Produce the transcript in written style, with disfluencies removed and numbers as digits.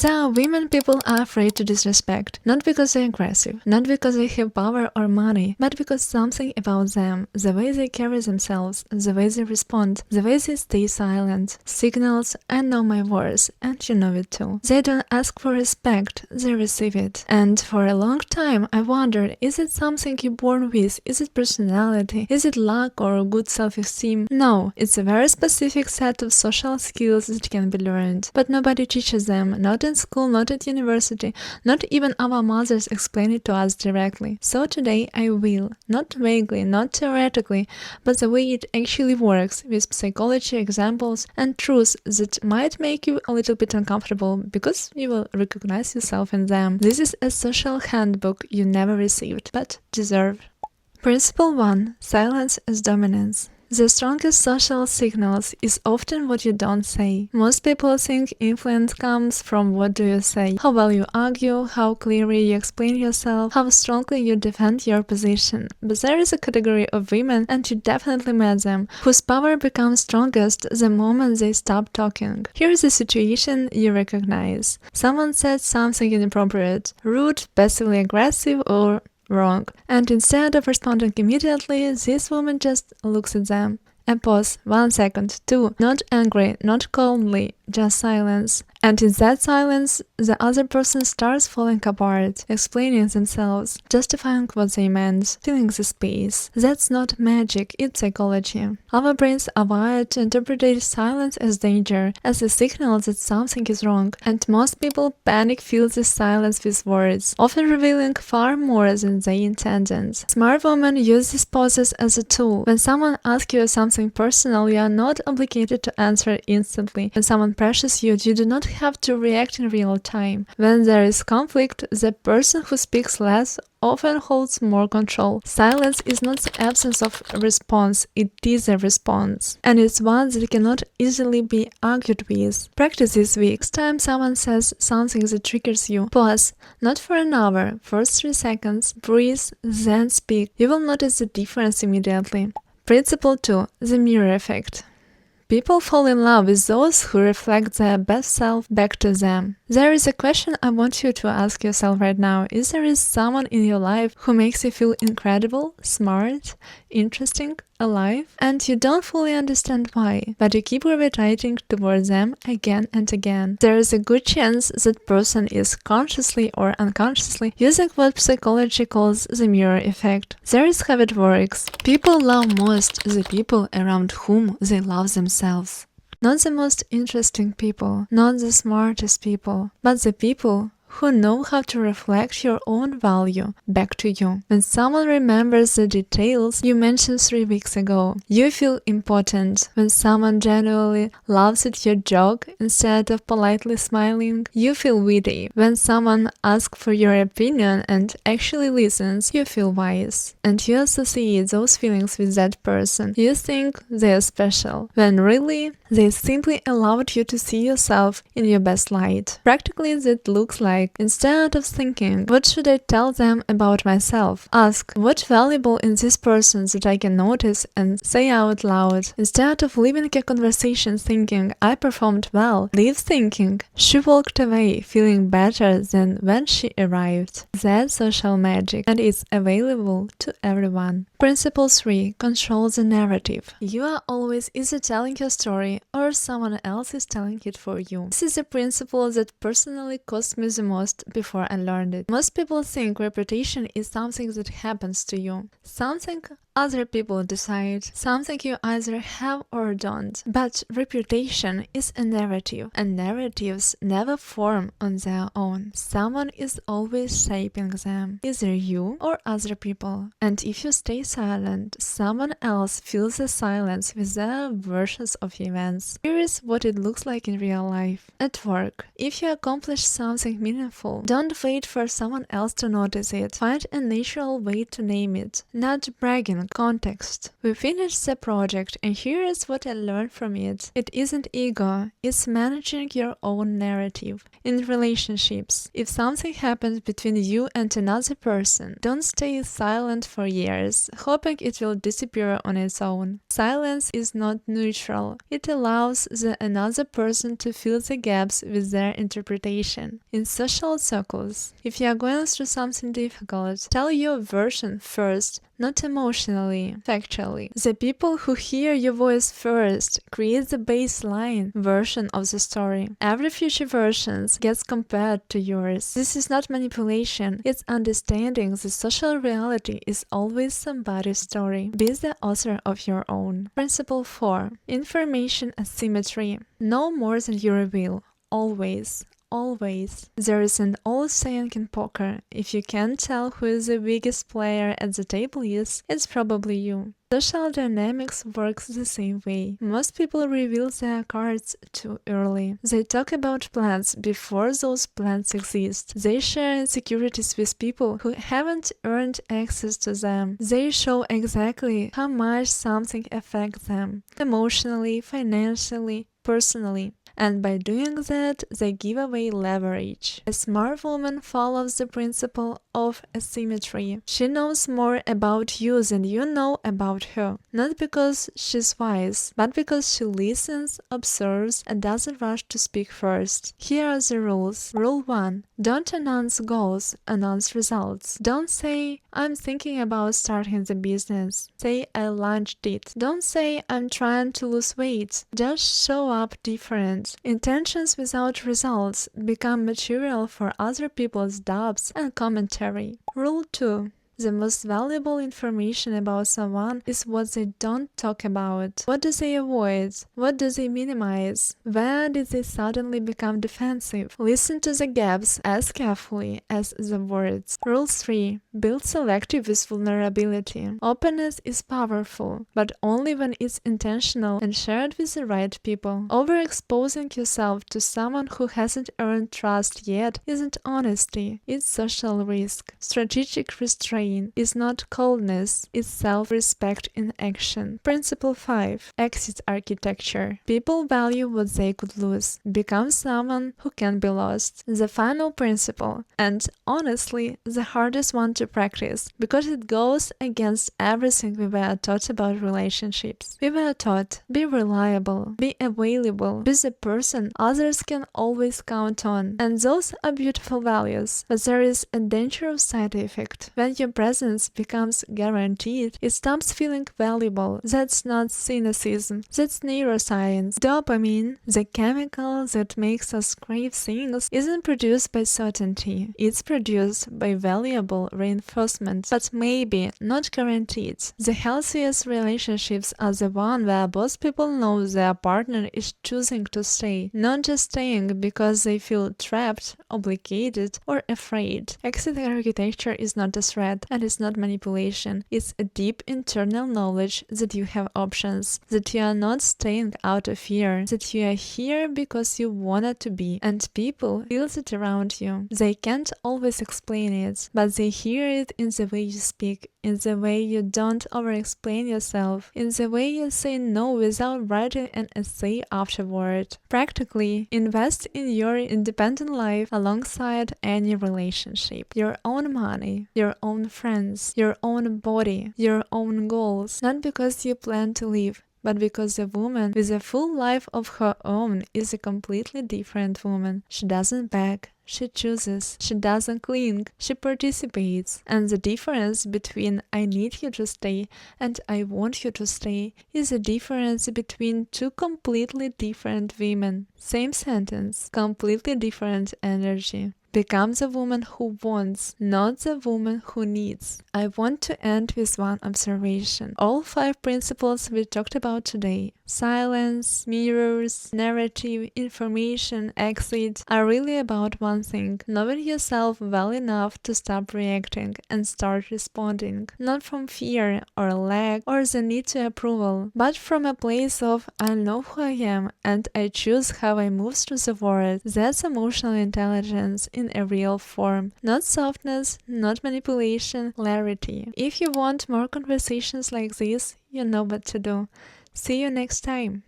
There are women people are afraid to disrespect, not because they're aggressive, not because they have power or money, but because something about them, the way they carry themselves, the way they respond, the way they stay silent, signals "I know my worth, and you know it too." They don't ask for respect, they receive it. And for a long time I wondered, is it something you're born with? Is it personality? Is it luck or good self-esteem? No, it's a very specific set of social skills that can be learned. But nobody teaches them, not in school, not at university, not even our mothers explain it to us directly. So today I will, not vaguely, not theoretically, but the way it actually works, with psychology examples and truths that might make you a little bit uncomfortable because you will recognize yourself in them. This is a social handbook you never received, but deserve. Principle 1. Silence as dominance. The strongest social signals is often what you don't say. Most people think influence comes from what do you say, how well you argue, how clearly you explain yourself, how strongly you defend your position. But there is a category of women, and you definitely met them, whose power becomes strongest the moment they stop talking. Here is a situation you recognize. Someone said something inappropriate, rude, passively aggressive, or wrong. And instead of responding immediately, this woman just looks at them. A pause, 1 second, 2, not angry, not coldly, just silence. And in that silence, the other person starts falling apart, explaining themselves, justifying what they meant, filling the space. That's not magic, it's psychology. Our brains are wired to interpret silence as danger, as a signal that something is wrong, and most people panic fill this silence with words, often revealing far more than they intended. Smart women use these pauses as a tool. When someone asks you something personal, you are not obligated to answer instantly. When someone pressures you, you do not have to react in real time. When there is conflict, the person who speaks less often holds more control. Silence is not the absence of a response, it is a response. And it's one that cannot easily be argued with. Practice this week. Next time someone says something that triggers you, pause, not for an hour, first 3 seconds, breathe, then speak. You will notice the difference immediately. Principle 2. The mirror effect. People fall in love with those who reflect their best self back to them. There is a question I want you to ask yourself right now. Is there someone in your life who makes you feel incredible, smart, interesting, alive? And you don't fully understand why, but you keep gravitating towards them again and again. There is a good chance that person is consciously or unconsciously using what psychology calls the mirror effect. There is how it works. People love most the people around whom they love themselves. Not the most interesting people, not the smartest people, but the people who know how to reflect your own value back to you. When someone remembers the details you mentioned 3 weeks ago, you feel important. When someone genuinely laughs at your joke instead of politely smiling, you feel witty. When someone asks for your opinion and actually listens, you feel wise. And you associate those feelings with that person. You think they are special, when really, they simply allowed you to see yourself in your best light. Practically, that looks like, instead of thinking, what should I tell them about myself? Ask, what's valuable in this person that I can notice and say out loud? Instead of leaving a conversation thinking, I performed well, leave thinking, she walked away feeling better than when she arrived. That's social magic, and it's available to everyone. Principle 3. Control the narrative. You are always either telling your story or someone else is telling it for you. This is a principle that personally cost me the most before I learned it. Most people think reputation is something that happens to you, something other people decide, something you either have or don't. But reputation is a narrative, and narratives never form on their own. Someone is always shaping them, either you or other people. And if you stay silent, someone else fills the silence with their versions of events. Here is what it looks like in real life. At work, if you accomplish something meaningful, don't wait for someone else to notice it. Find a natural way to name it. Not bragging, context. We finished the project, and here is what I learned from it. It isn't ego, it's managing your own narrative. In relationships, if something happens between you and another person, don't stay silent for years, hoping it will disappear on its own. Silence is not neutral. It allows the another person to fill the gaps with their interpretation. In social circles, if you are going through something difficult, tell your version first, not emotionally, factually. The people who hear your voice first create the baseline version of the story. Every future version gets compared to yours. This is not manipulation, it's understanding the social reality is always somebody's story. Be the author of your own. Principle 4. Information asymmetry. Know more than you reveal. Always. Always. There is an old saying in poker, if you can't tell who is the biggest player at the table is, it's probably you. Social dynamics works the same way. Most people reveal their cards too early. They talk about plans before those plans exist. They share insecurities with people who haven't earned access to them. They show exactly how much something affects them, emotionally, financially, personally. And by doing that, they give away leverage. A smart woman follows the principle of asymmetry. She knows more about you than you know about her. Not because she's wise, but because she listens, observes, and doesn't rush to speak first. Here are the rules. Rule 1. Don't announce goals, announce results. Don't say, I'm thinking about starting the business. Say, I launched it. Don't say, I'm trying to lose weight. Just show up different. Intentions without results become material for other people's doubts and commentary. Rule 2. The most valuable information about someone is what they don't talk about. What do they avoid? What do they minimize? Where did they suddenly become defensive? Listen to the gaps as carefully as the words. Rule 3. Build selective with vulnerability. Openness is powerful, but only when it's intentional and shared with the right people. Overexposing yourself to someone who hasn't earned trust yet isn't honesty, it's social risk. Strategic restraint is not coldness, it's self-respect in action. Principle 5. Exit architecture. People value what they could lose. Become someone who can be lost. The final principle, and honestly, the hardest one to practice, because it goes against everything we were taught about relationships. We were taught, be reliable, be available, be the person others can always count on. And those are beautiful values, but there is a dangerous side effect. When your presence becomes guaranteed, it stops feeling valuable. That's not cynicism, that's neuroscience. Dopamine, the chemical that makes us crave things, isn't produced by certainty. It's produced by valuable reinforcement, but maybe not guaranteed. The healthiest relationships are the one where both people know their partner is choosing to stay, not just staying because they feel trapped, obligated, or afraid. Exit architecture is not a threat, and it's not manipulation. It's a deep internal knowledge that you have options, that you are not staying out of fear, that you are here because you wanted to be, and people feel it around you. They can't always explain it, but they hear it in the way you speak, in the way you don't over-explain yourself, in the way you say no without writing an essay afterward. Practically, invest in your independent life alongside any relationship. Your own money, your own friends, your own body, your own goals, not because you plan to live, but because a woman with a full life of her own is a completely different woman. She doesn't beg, she chooses, she doesn't cling, she participates. And the difference between I need you to stay and I want you to stay is the difference between two completely different women. Same sentence, completely different energy. Become the woman who wants, not the woman who needs. I want to end with one observation. All 5 principles we talked about today, silence, mirrors, narrative, information, exit, are really about one one thing: knowing yourself well enough to stop reacting and start responding, not from fear or lack or the need to approval, but from a place of I know who I am and I choose how I move through the world. That's emotional intelligence in a real form. Not softness, not manipulation, clarity. If you want more conversations like this, you know what to do. See you next time.